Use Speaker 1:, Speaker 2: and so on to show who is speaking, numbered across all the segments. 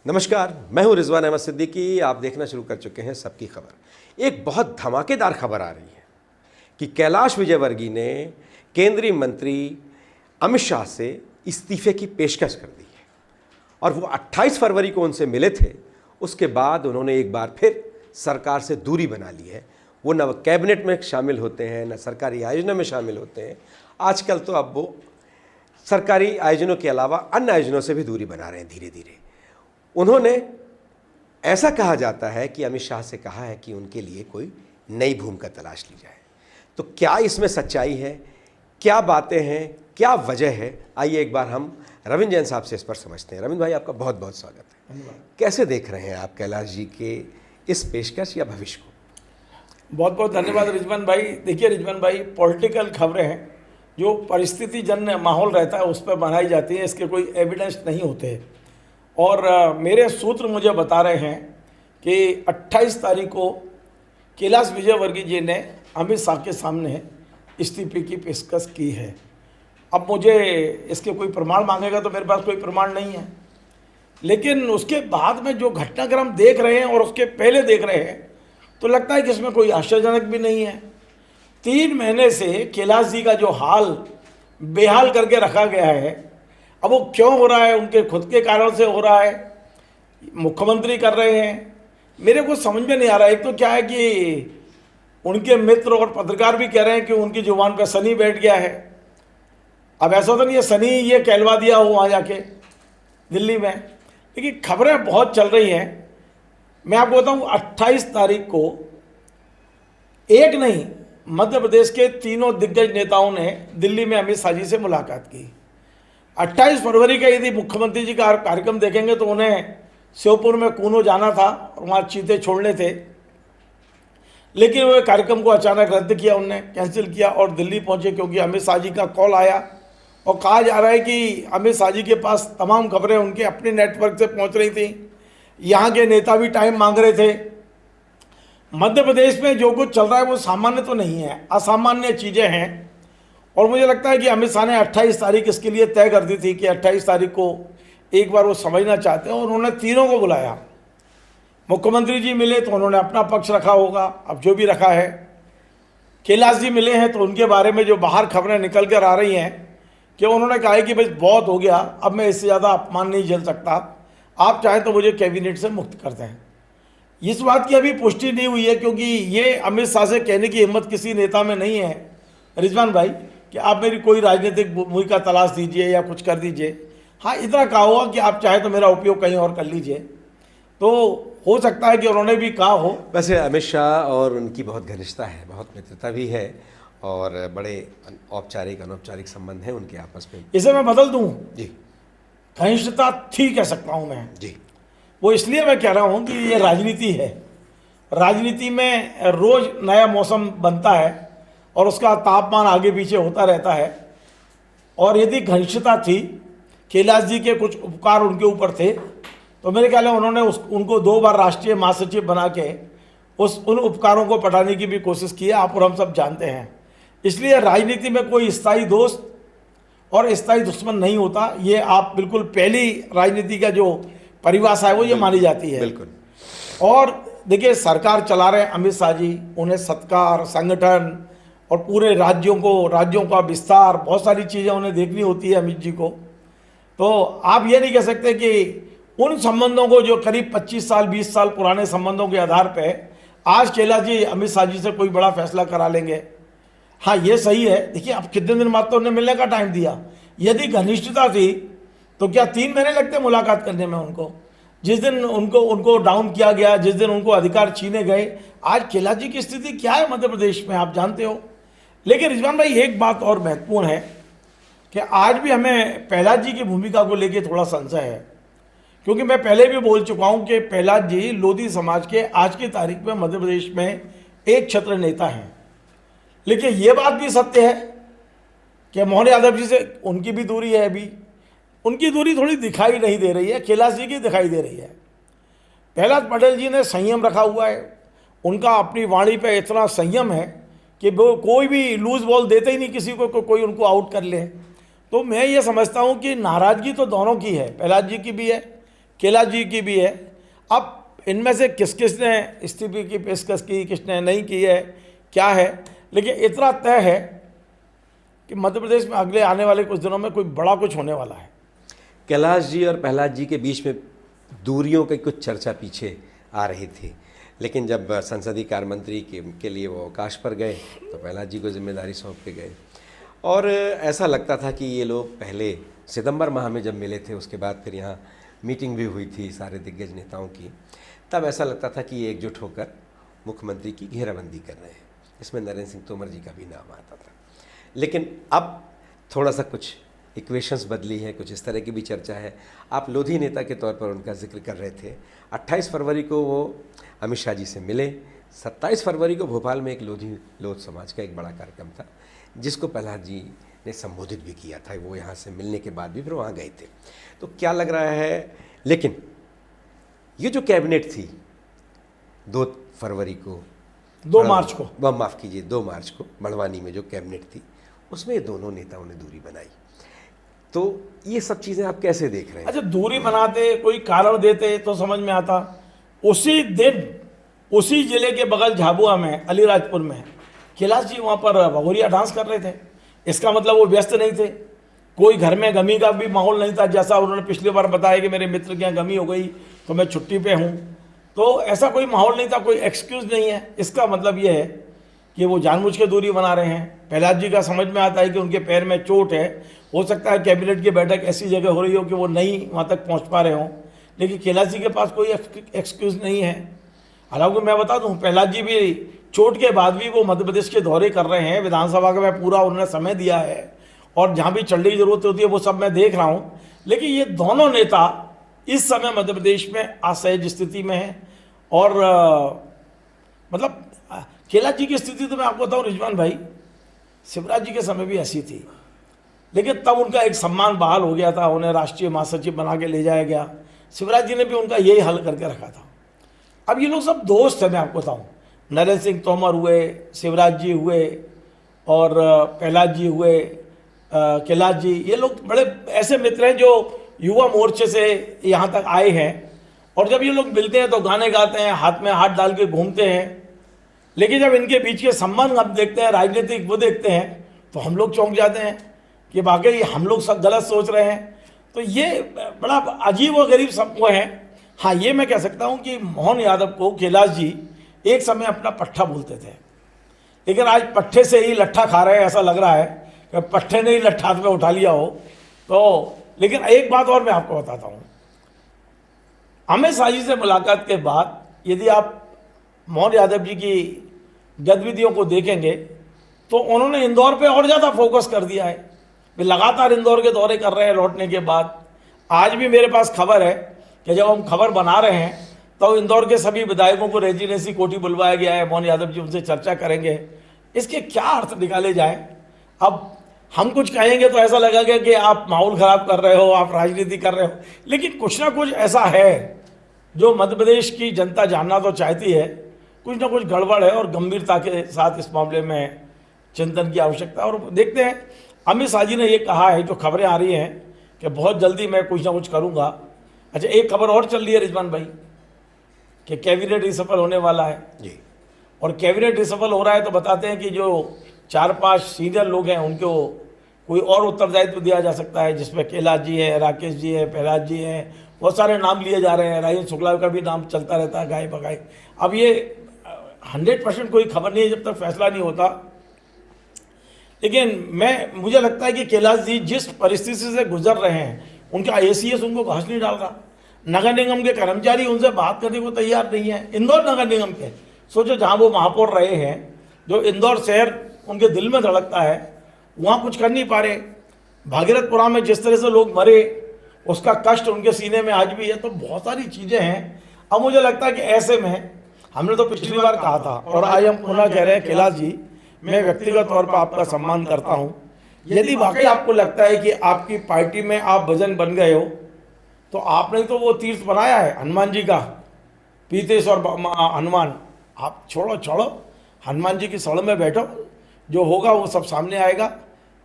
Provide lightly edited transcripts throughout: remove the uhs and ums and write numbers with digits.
Speaker 1: नमस्कार, मैं हूं रिजवान अहमद सिद्दीकी। आप देखना शुरू कर चुके हैं सबकी खबर। एक बहुत धमाकेदार खबर आ रही है कि कैलाश विजयवर्गीय ने केंद्रीय मंत्री अमित शाह से इस्तीफे की पेशकश कर दी है और वो 28 फरवरी को उनसे मिले थे। उसके बाद उन्होंने एक बार फिर सरकार से दूरी बना ली है। वो न कैबिनेट में शामिल होते हैं, न सरकारी आयोजनों में शामिल होते हैं। आजकल तो अब वो सरकारी आयोजनों के अलावा अन्य आयोजनों से भी दूरी बना रहे हैं धीरे धीरे। उन्होंने ऐसा कहा जाता है कि अमित शाह से कहा है कि उनके लिए कोई नई भूमिका तलाश ली जाए। तो क्या इसमें सच्चाई है, क्या बातें हैं, क्या वजह है, आइए एक बार हम रविंद्र जैन साहब से इस पर समझते हैं। रविंद्र भाई, आपका बहुत बहुत स्वागत है।
Speaker 2: धन्यवाद।
Speaker 1: कैसे देख रहे हैं आप कैलाश जी के इस पेशकश या भविष्य को?
Speaker 2: बहुत बहुत धन्यवाद रिजवान भाई। देखिए रिजवान भाई, पॉलिटिकल खबरें हैं जो परिस्थिति जन्य माहौल रहता है उस पर बनाई जाती है, इसके कोई एविडेंस नहीं होते। और मेरे सूत्र मुझे बता रहे हैं कि 28 तारीख को कैलाश विजयवर्गीय जी ने अमित शाह के सामने इस्तीफे की पेशकश की है। अब मुझे इसके कोई प्रमाण मांगेगा तो मेरे पास कोई प्रमाण नहीं है, लेकिन उसके बाद में जो घटनाक्रम देख रहे हैं और उसके पहले देख रहे हैं तो लगता है कि इसमें कोई आश्चर्यजनक भी नहीं है। 3 महीने से कैलाश जी का जो हाल बेहाल करके रखा गया है, अब वो क्यों हो रहा है? उनके खुद के कारण से हो रहा है, मुख्यमंत्री कर रहे हैं, मेरे को समझ में नहीं आ रहा है। एक तो क्या है कि उनके मित्र और पत्रकार भी कह रहे हैं कि उनकी जुबान पर शनि बैठ गया है। अब ऐसा तो नहीं है शनि ये कहलवा दिया हो वहाँ जाके दिल्ली में, लेकिन खबरें बहुत चल रही हैं। मैं आपको बताऊँ 28 तारीख को एक नहीं, मध्य प्रदेश के 3 दिग्गज नेताओं ने दिल्ली में अमित शाह जी से मुलाकात की। 28 फरवरी का यदि मुख्यमंत्री जी का कार्यक्रम देखेंगे तो उन्हें श्योपुर में कूनो जाना था और वहाँ चीते छोड़ने थे, लेकिन वो कार्यक्रम को अचानक रद्द किया, उन्होंने कैंसिल किया और दिल्ली पहुँचे क्योंकि अमित शाह जी का कॉल आया। और कहा जा रहा है कि अमित शाह जी के पास तमाम खबरें उनके अपने नेटवर्क से पहुँच रही थी, यहाँ के नेता भी टाइम मांग रहे थे। मध्य प्रदेश में जो कुछ चल रहा है वो सामान्य तो नहीं है, असामान्य चीज़ें हैं। और मुझे लगता है कि अमित शाह ने 28 तारीख इसके लिए तय कर दी थी कि 28 तारीख को एक बार वो समझना चाहते हैं और उन्होंने तीनों को बुलाया। मुख्यमंत्री जी मिले तो उन्होंने अपना पक्ष रखा होगा, अब जो भी रखा है। कैलाश जी मिले हैं तो उनके बारे में जो बाहर खबरें निकल कर आ रही हैं कि उन्होंने कहा है कि भाई बहुत हो गया, अब मैं इससे ज़्यादा अपमान नहीं झेल सकता, आप चाहें तो मुझे कैबिनेट से मुक्त कर दें। इस बात की अभी पुष्टि नहीं हुई है क्योंकि ये अमित शाह से कहने की हिम्मत किसी नेता में नहीं है रिजवान भाई कि आप मेरी कोई राजनीतिक भूमिका तलाश दीजिए या कुछ कर दीजिए। हाँ, इतना कहा होगा कि आप चाहे तो मेरा उपयोग कहीं और कर लीजिए, तो हो सकता है कि उन्होंने भी कहा हो।
Speaker 1: वैसे अमित शाह और उनकी बहुत घनिष्ठता है, बहुत मित्रता भी है और बड़े औपचारिक अनौपचारिक संबंध हैं उनके आपस में।
Speaker 2: इसे मैं बदल दूँ
Speaker 1: जी,
Speaker 2: घनिष्ठता थी कह सकता हूँ मैं
Speaker 1: जी।
Speaker 2: वो इसलिए मैं कह रहा हूँ कि ये राजनीति है। राजनीति में रोज़ नया मौसम बनता है और उसका तापमान आगे पीछे होता रहता है। और यदि घनिष्ठता थी, कैलाश जी के कुछ उपकार उनके ऊपर थे, तो मेरे ख्याल में उन्होंने उनको 2 बार राष्ट्रीय महासचिव बना के उन उपकारों को पटाने की भी कोशिश की है, आप और हम सब जानते हैं। इसलिए राजनीति में कोई स्थायी दोस्त और स्थायी दुश्मन नहीं होता, ये आप बिल्कुल पहली राजनीति का जो परिभाषा है वो ये मानी जाती है।
Speaker 1: बिल्कुल।
Speaker 2: और देखिए सरकार चला रहे हैं अमित शाह जी, उन्हें सत्कार, संगठन और पूरे राज्यों का विस्तार, बहुत सारी चीज़ें उन्हें देखनी होती है अमित जी को। तो आप ये नहीं कह सकते कि उन संबंधों को जो करीब 25 साल 20 साल पुराने संबंधों के आधार पे आज कैलाश जी अमित शाह जी से कोई बड़ा फैसला करा लेंगे। हाँ, ये सही है। देखिए अब कितने दिन बाद तो उन्हें मिलने का टाइम दिया। यदि घनिष्ठता थी तो क्या 3 महीने लगते मुलाकात करने में उनको? जिस दिन उनको डाउन किया गया, जिस दिन उनको अधिकार छीने गए, आज कैलाश जी की स्थिति क्या है मध्य प्रदेश में आप जानते हो। लेकिन रिजवान भाई एक बात और महत्वपूर्ण है कि आज भी हमें प्रहलाद जी की भूमिका को लेकर थोड़ा संशय है, क्योंकि मैं पहले भी बोल चुका हूं कि प्रहलाद जी लोधी समाज के आज की तारीख में मध्य प्रदेश में एक छत्र नेता हैं। लेकिन ये बात भी सत्य है कि मोहन यादव जी से उनकी भी दूरी है, अभी उनकी दूरी थोड़ी दिखाई नहीं दे रही है, कैलाश जी की दिखाई दे रही है। प्रहलाद पटेल जी ने संयम रखा हुआ है, उनका अपनी वाणी पे इतना संयम है कि वो कोई भी लूज बॉल देते ही नहीं किसी को, कोई उनको आउट कर ले। तो मैं ये समझता हूँ कि नाराज़गी तो दोनों की है, प्रहलाद जी की भी है, कैलाश जी की भी है। अब इनमें से किस किस ने इस्तीफे की पेशकश की, किसने नहीं की है, क्या है, लेकिन इतना तय है कि मध्य प्रदेश में अगले आने वाले कुछ दिनों में कोई बड़ा कुछ होने वाला है।
Speaker 1: कैलाश जी और प्रहलाद जी के बीच में दूरियों की कुछ चर्चा पीछे आ रही थी, लेकिन जब संसदीय कार्य मंत्री के लिए वो अवकाश पर गए तो प्रहलाद जी को जिम्मेदारी सौंप के गए। और ऐसा लगता था कि ये लोग पहले सितंबर माह में जब मिले थे, उसके बाद फिर यहाँ मीटिंग भी हुई थी सारे दिग्गज नेताओं की, तब ऐसा लगता था कि ये एकजुट होकर मुख्यमंत्री की घेराबंदी कर रहे हैं। इसमें नरेंद्र सिंह तोमर जी का भी नाम आता था। लेकिन अब थोड़ा सा कुछ इक्वेशंस बदली है, कुछ इस तरह की भी चर्चा है। आप लोधी नेता के तौर पर उनका जिक्र कर रहे थे। 28 फरवरी को वो अमित शाह जी से मिले। 27 फरवरी को भोपाल में एक लोध समाज का एक बड़ा कार्यक्रम था, जिसको प्रहलाद जी ने संबोधित भी किया था। वो यहाँ से मिलने के बाद भी फिर वहाँ गए थे। तो क्या लग रहा है, लेकिन ये जो कैबिनेट थी 2 फरवरी को
Speaker 2: 2 मार्च को,
Speaker 1: माफ़ कीजिए 2 मार्च को मड़वानी में जो कैबिनेट थी, उसमें ये दोनों नेताओं ने दूरी बनाई। तो ये सब चीज़ें आप कैसे देख रहे हैं?
Speaker 2: अच्छा, दूरी बनाते, कोई कारण देते तो समझ में आता। उसी दिन उसी जिले के बगल झाबुआ में, अलीराजपुर में, कैलाश जी वहाँ पर भगोरिया डांस कर रहे थे। इसका मतलब वो व्यस्त नहीं थे, कोई घर में गमी का भी माहौल नहीं था। जैसा उन्होंने पिछली बार बताया कि मेरे मित्र के यहाँ गमी हो गई तो मैं छुट्टी पे हूँ, तो ऐसा कोई माहौल नहीं था, कोई एक्सक्यूज़ नहीं है। इसका मतलब ये है कि वो जानबूझ के दूरी बना रहे हैं। प्रहलाद जी का समझ में आता है कि उनके पैर में चोट है, हो सकता है कैबिनेट की बैठक ऐसी जगह हो रही हो कि वो नहीं वहाँ तक पहुँच पा रहे हों, लेकिन कैलाश जी के पास कोई एक्सक्यूज़ नहीं है। हालांकि मैं बता दूँ, प्रहलाद जी भी चोट के बाद भी वो मध्य प्रदेश के दौरे कर रहे हैं। विधानसभा का मैं पूरा उन्होंने समय दिया है और जहाँ भी चलने की जरूरत होती है वो सब मैं देख रहा हूँ। लेकिन ये दोनों नेता इस समय मध्य प्रदेश में असहज स्थिति में हैं। और मतलब कैलाश जी की स्थिति तो मैं आपको बताऊँ रिजवान भाई, शिवराज जी के समय भी ऐसी थी, लेकिन तब उनका एक सम्मान बहाल हो गया था, उन्हें राष्ट्रीय महासचिव बना के ले जाया गया। शिवराज जी ने भी उनका यही हल करके रखा था। अब ये लोग सब दोस्त हैं, मैं आपको बताऊँ, नरेंद्र सिंह तोमर हुए, शिवराज जी हुए और प्रहलाद जी हुए, कैलाश जी, ये लोग बड़े ऐसे मित्र हैं जो युवा मोर्चे से यहाँ तक आए हैं। और जब ये लोग मिलते हैं तो गाने गाते हैं, हाथ में हाथ डाल के घूमते हैं। लेकिन जब इनके बीच के संबंध हम देखते हैं, राजनीतिक वो देखते हैं, तो हम लोग चौंक जाते हैं कि वाकई हम लोग सब गलत सोच रहे हैं। तो ये बड़ा अजीब और गरीब सब वो है। हाँ, ये मैं कह सकता हूँ कि मोहन यादव को कैलाश जी एक समय अपना पट्ठा बोलते थे, लेकिन आज पट्ठे से ही लट्ठा खा रहे हैं। ऐसा लग रहा है कि पट्ठे ने ही लट्ठा हाथ में उठा लिया हो। तो लेकिन एक बात और मैं आपको बताता हूँ, अमित शाह जी से मुलाकात के बाद यदि आप मोहन यादव जी की गतिविधियों को देखेंगे तो उन्होंने इंदौर पे और ज़्यादा फोकस कर दिया है। वे लगातार इंदौर के दौरे कर रहे हैं लौटने के बाद। आज भी मेरे पास खबर है कि जब हम खबर बना रहे हैं तो इंदौर के सभी विधायकों को रेजिडेंसी कोठी बुलवाया गया है। मोहन यादव जी उनसे चर्चा करेंगे। इसके क्या अर्थ निकाले जाएं? अब हम कुछ कहेंगे तो ऐसा लगेगा कि आप माहौल ख़राब कर रहे हो, आप राजनीति कर रहे हो, लेकिन कुछ ना कुछ ऐसा है जो मध्य प्रदेश की जनता जानना तो चाहती है। कुछ ना कुछ गड़बड़ है और गंभीरता के साथ इस मामले में चिंतन की आवश्यकता है। और देखते हैं, अमित शाह जी ने ये कहा है, जो खबरें आ रही हैं कि बहुत जल्दी मैं कुछ ना कुछ करूँगा। अच्छा, एक खबर और चल रही है रिजवान भाई कि कैबिनेट रिसफल होने वाला है
Speaker 1: जी।
Speaker 2: और कैबिनेट रिसफल हो रहा है तो बताते हैं कि जो 4-5 सीनियर लोग हैं उनको कोई और उत्तरदायित्व दिया जा सकता है, जिसमें कैलाश जी है, राकेश जी है, प्रहलाद जी हैं, बहुत सारे नाम लिए जा रहे हैं। राजेंद्र शुक्ला का भी नाम चलता रहता है गाय बगाए। अब ये 100% कोई खबर नहीं है जब तक फैसला नहीं होता। लेकिन मुझे लगता है कि कैलाश जी जिस परिस्थिति से गुजर रहे हैं, उनका ACS उनको घास नहीं डाल रहा। नगर निगम के कर्मचारी उनसे बात करने को तैयार नहीं है। इंदौर नगर निगम के, सोचो जहाँ वो महापौर रहे हैं, जो इंदौर शहर उनके दिल में धड़कता है, वहाँ कुछ कर नहीं पा रहे। भागीरथपुरा में जिस तरह से लोग मरे, उसका कष्ट उनके सीने में आज भी है। तो बहुत सारी चीज़ें हैं। अब मुझे लगता है कि ऐसे में हमने तो पिछली बार कहा था और आज हम पुनः कह रहे हैं, कैलाश जी, मैं व्यक्तिगत तौर पर आपका सम्मान करता हूँ। यदि वाकई आपको लगता है कि आपकी पार्टी में आप भजन बन गए हो, तो आपने तो वो तीर्थ बनाया है हनुमान जी का, पीतेश और हनुमान, आप छोड़ो हनुमान जी की सड़ में बैठो, जो होगा वो सब सामने आएगा।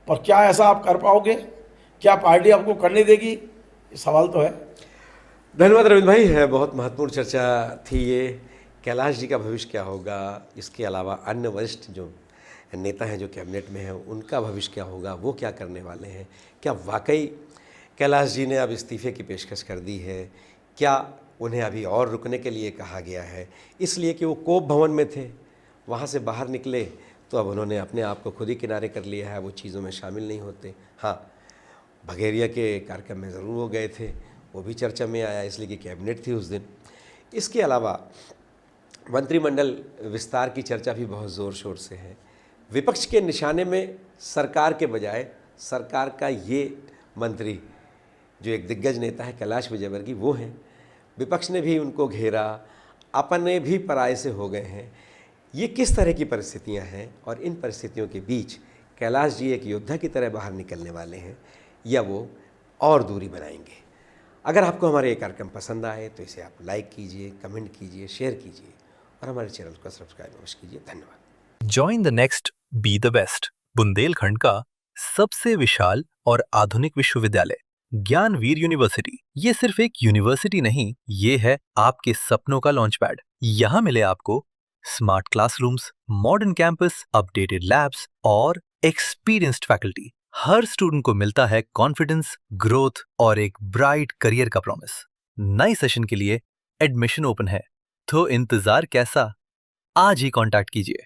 Speaker 2: पर क्या ऐसा आप कर पाओगे? क्या पार्टी आपको करने देगी? सवाल तो है।
Speaker 1: धन्यवाद रविंद्र भाई, है बहुत महत्वपूर्ण चर्चा थी ये। कैलाश जी का भविष्य क्या होगा, इसके अलावा अन्य वरिष्ठ जो नेता हैं जो कैबिनेट में हैं उनका भविष्य क्या होगा, वो क्या करने वाले हैं, क्या वाकई कैलाश जी ने अब इस्तीफे की पेशकश कर दी है, क्या उन्हें अभी और रुकने के लिए कहा गया है इसलिए कि वो कोप भवन में थे, वहाँ से बाहर निकले तो अब उन्होंने अपने आप को खुद ही किनारे कर लिया है, वो चीज़ों में शामिल नहीं होते। हाँ, बघेरिया के कार्यक्रम में ज़रूर वो गए थे, वो भी चर्चा में आया इसलिए कि कैबिनेट थी उस दिन। इसके अलावा मंत्रिमंडल विस्तार की चर्चा भी बहुत ज़ोर शोर से है। विपक्ष के निशाने में सरकार के बजाय सरकार का ये मंत्री जो एक दिग्गज नेता है कैलाश विजयवर्गीय वो हैं। विपक्ष ने भी उनको घेरा, अपने भी पराये से हो गए हैं। ये किस तरह की परिस्थितियां हैं और इन परिस्थितियों के बीच कैलाश जी एक योद्धा की तरह बाहर निकलने वाले हैं या वो और दूरी बनाएंगे। अगर आपको हमारे ये कार्यक्रम पसंद आए तो इसे आप लाइक कीजिए, कमेंट कीजिए, शेयर कीजिए और हमारे चैनल को सब्सक्राइब अवश्य कीजिए। धन्यवाद।
Speaker 3: Join the next be the best Bundelkhand का सबसे विशाल और आधुनिक विश्वविद्यालय ज्ञानवीर यूनिवर्सिटी। ये सिर्फ एक यूनिवर्सिटी नहीं, ये है आपके सपनों का लॉन्च पैड। यहाँ मिले आपको smart classrooms, modern campus, updated labs और एक्सपीरियंस्ड फैकल्टी। हर स्टूडेंट को मिलता है कॉन्फिडेंस, ग्रोथ और एक ब्राइट करियर का प्रॉमिस। नए सेशन के लिए एडमिशन ओपन है, तो इंतजार कैसा? आज ही कांटेक्ट कीजिए।